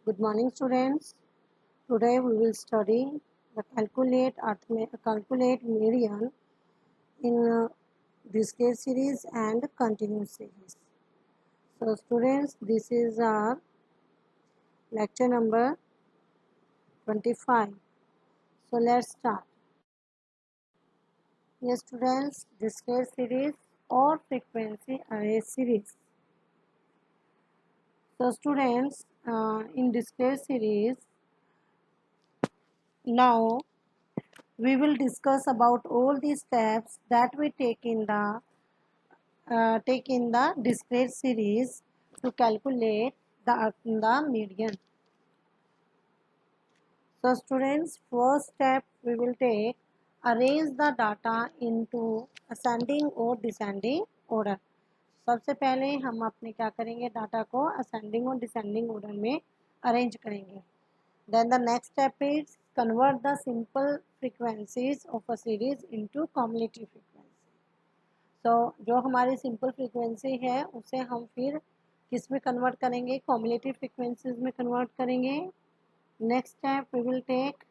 Good morning, students. Today we will study the calculate median in discrete series and continuous series. So, students, this is our lecture number 25. So, let's start. Yes, students, discrete series or frequency array series. So, students, in discrete series, now we will discuss about all the steps that we take in the discrete series to calculate the median. So students, first step we will take, arrange the data into ascending or descending order. सबसे पहले हम अपने क्या करेंगे, data को ascending और descending order में arrange करेंगे. Then the next step is convert the simple frequencies of a series into cumulative frequency. तो जो हमारी सिंपल फ्रीक्वेंसी है उसे हम फिर किस में कन्वर्ट करेंगे, कॉम्युलेटिव फ्रीक्वेंसीज में कन्वर्ट करेंगे. Next step we will take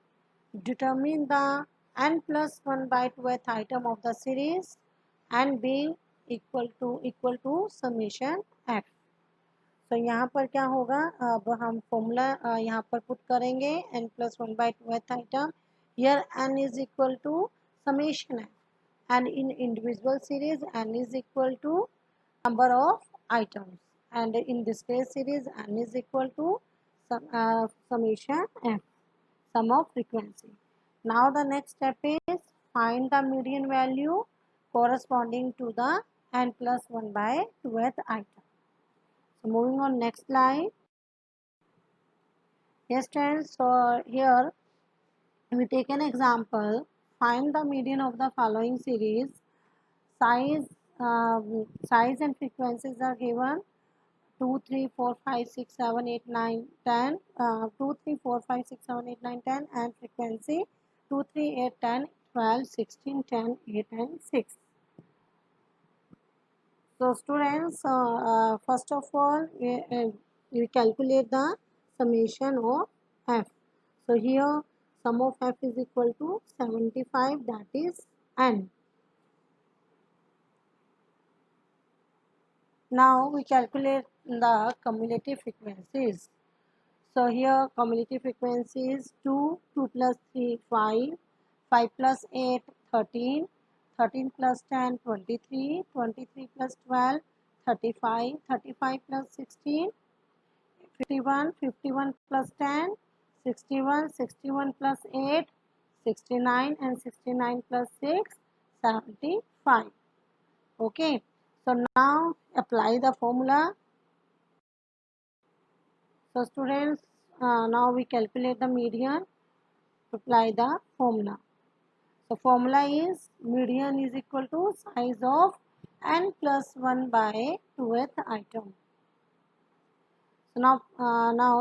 determine the n+1/2th item of the series and be equal to summation f. तो यहाँ पर क्या होगा, अब हम फॉर्मूला यहाँ पर पुट करेंगे n+1/2th item. Here n is equal to summation f. And in individual series n is equal to number of items, and in discrete series n is equal to summation f, sum of frequency. Now the next step is find the median value corresponding to the n+1/2th item. So moving on next slide. Yes friends, so here we take an example. Find the median of the following series. Size and frequencies are given 2, 3, 4, 5, 6, 7, 8, 9, 10. 2, 3, 4, 5, 6, 7, 8, 9, 10 and frequency 2, 3, 8, 10, 12, 16, 10, 8 and 6. So students, first of all we calculate the summation of f. So here sum of f is equal to 75, that is n. Now we calculate the cumulative frequencies. So here cumulative frequency is 2, 2 plus 3, 5, 5 plus 8, 13, 13 plus 10, 23, 23 plus 12, 35, 35 plus 16, 51, 51 plus 10, 61, 61 plus 8, 69 and 69 plus 6, 75. Okay. So now apply the formula. So students, now we calculate the median. Apply the formula. So formula is median is equal to size of n+1/2th item. So now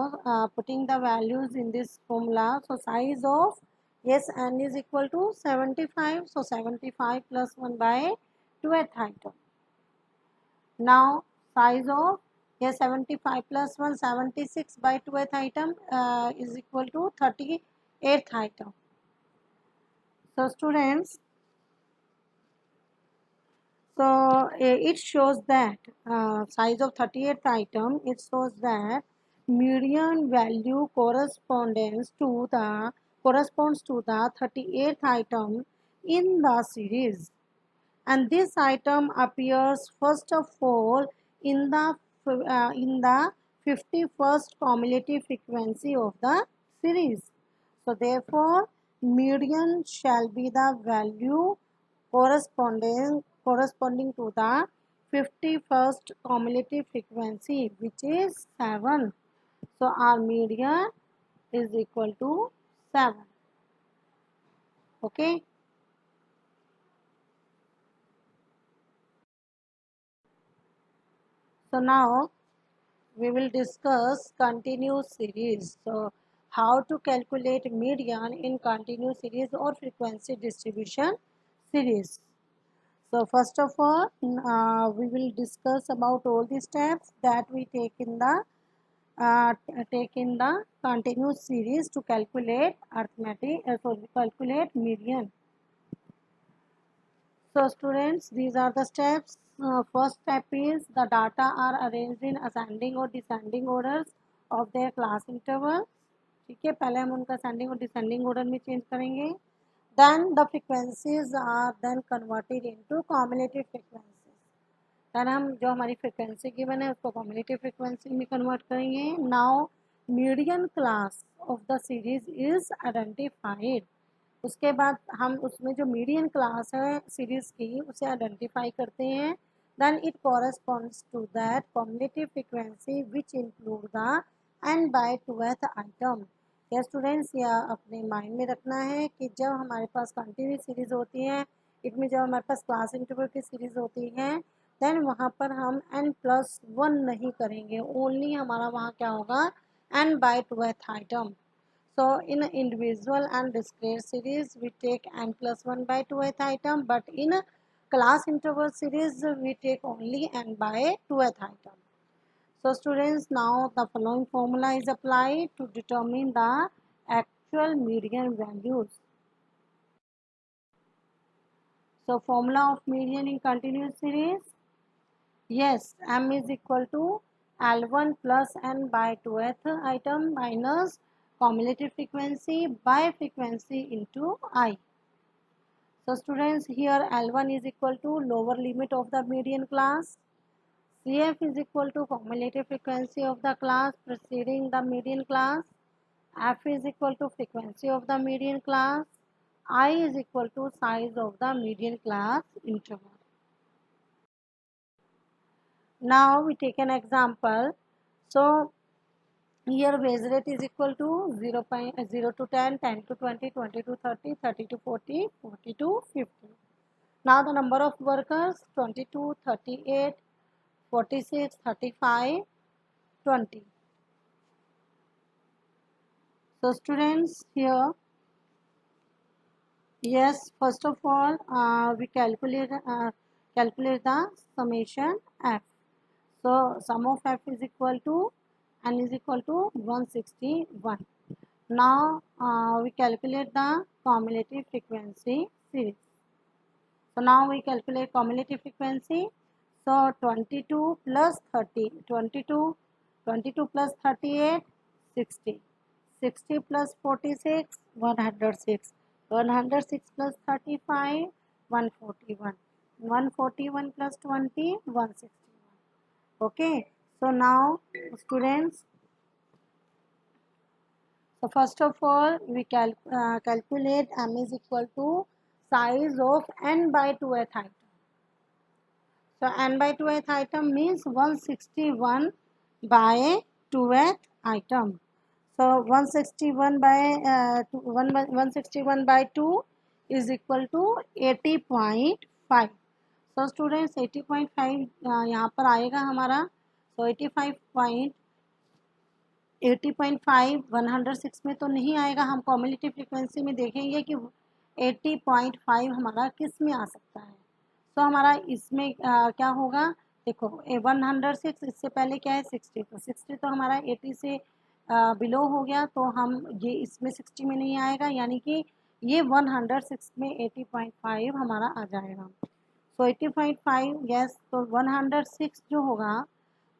putting the values in this formula. So size of, yes, n is equal to 75. So 75 plus 1/2th item. Now size of, yes, 75 plus 1, 76/2th item is equal to 38th item. So students, so it shows that size of 38th item, it shows that median value corresponds to the 38th item in the series. And this item appears first of all in the 51st cumulative frequency of the series. So therefore median shall be the value corresponding to the 51st cumulative frequency, which is 7. So our median is equal to 7. Okay. So now we will discuss continuous series. So how to calculate median in continuous series or frequency distribution series. So first of all, we will discuss about all the steps that we take in the take in the continuous series to calculate calculate median. So students, these are the steps. First step is the data are arranged in ascending or descending orders of their class interval. ठीक है, पहले हम उनका ascending और descending order में change करेंगे. Then the frequencies are then converted into cumulative frequencies. Then हम जो हमारी frequency given है उसको cumulative frequency में convert करेंगे. Now median class of the series is identified. उसके बाद हम उसमें जो मीडियन क्लास है सीरीज की उसे आइडेंटिफाई करते हैं. Then it corresponds to that cumulative frequency which include the n by 2th item. या स्टूडेंट्स, या अपने माइंड में रखना है कि जब हमारे पास कंटिन्यूस सीरीज होती है, इसमें जब हमारे पास क्लास इंटरवल की सीरीज होती है, देन वहाँ पर हम n+1 नहीं करेंगे, ओनली हमारा वहाँ क्या होगा, n by 2th item. So in individual and discrete series we take n+1 by 2th item, but in class interval series we take only n by 2th item. So students, now the following formula is applied to determine the actual median values. So formula of median in continuous series, yes, m is equal to L1 plus n by 2th item minus cumulative frequency by frequency into I. So students, here L1 is equal to lower limit of the median class, CF is equal to cumulative frequency of the class preceding the median class, F is equal to frequency of the median class, I is equal to size of the median class interval. Now we take an example. So here base rate is equal to 0 to 10, 10 to 20, 20 to 30, 30 to 40, 40 to 50. Now the number of workers 22, 38, 46, 35, 20. So students, here, yes, first of all we calculate the summation f. So sum of f is equal to n is equal to 161. Now we calculate the cumulative frequency series. So now we calculate cumulative frequency. So 22 plus 30, 22 plus 38, 60. 60 plus 46, 106. 106 plus 35, 141. 141 plus 20, 161. Okay. So now students, so first of all we calculate m is equal to size of n by 2th item. So n by 2th item means 161 by 2th item. So 161 by 161 by 2 is equal to 80.5. So students 80.5 यहाँ पर आएगा हमारा. So 80.5 106 में तो नहीं आएगा. हम cumulative frequency में देखेंगे कि 80.5 हमारा किस में आ सकता है. तो हमारा इसमें क्या होगा, देखो 106 इससे पहले क्या है 60, तो 60 तो हमारा 80 से बिलो हो गया, तो हम ये इसमें 60 में नहीं आएगा, यानी कि ये 106 में 80.5 हमारा आ जाएगा. सो 80.5 यस. तो 106 जो होगा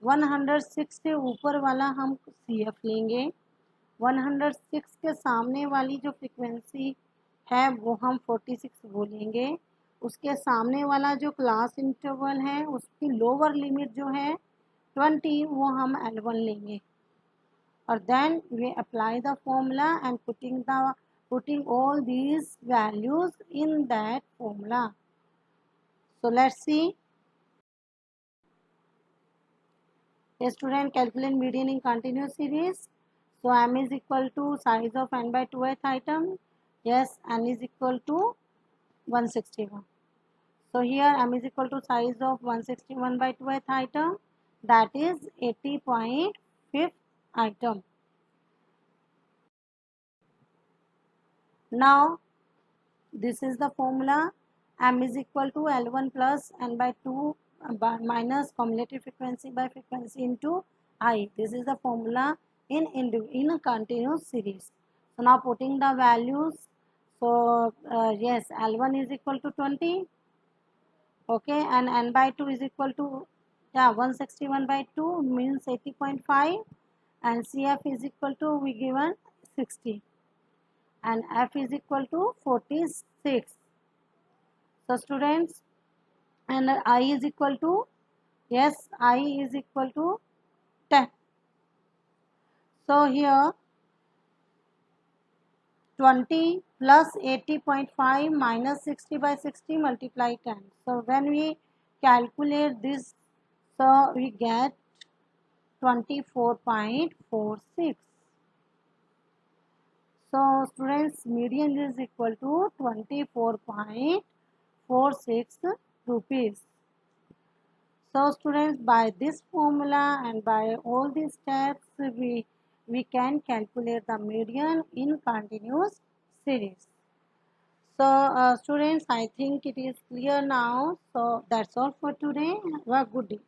106 से ऊपर वाला हम CF लेंगे. 106 के सामने वाली जो फ्रीक्वेंसी है वो हम 46 बोलेंगे. उसके सामने वाला जो क्लास इंटरवल है उसकी लोअर लिमिट जो है 20 वो हम L1 लेंगे. और then we apply the formula and putting all these values in that formula. So let's see. A student calculate median in continuous series. So m is equal to size of n by 2th item. Yes, n is equal to 161. So here m is equal to size of 161 by 2th item, that is 80.5 item. Now this is the formula. M is equal to L1 plus n by 2 minus cumulative frequency by frequency into I. This is the formula in a continuous series. So now putting the values. So yes, L1 is equal to 20. Okay, and n by 2 is equal to, yeah, 161 by 2 means 80.5, and CF is equal to, we given 60, and F is equal to 46. So students, and I is equal to, yes, I is equal to 10. So here 20 plus 80.5 minus 60 by 60 multiply 10. So when we calculate this, so we get 24.46. So students, median is equal to 24.46 rupees. So students, by this formula and by all these steps, we can calculate the median in continuous series. So students, I think it is clear now. So that's all for today. Have a good day.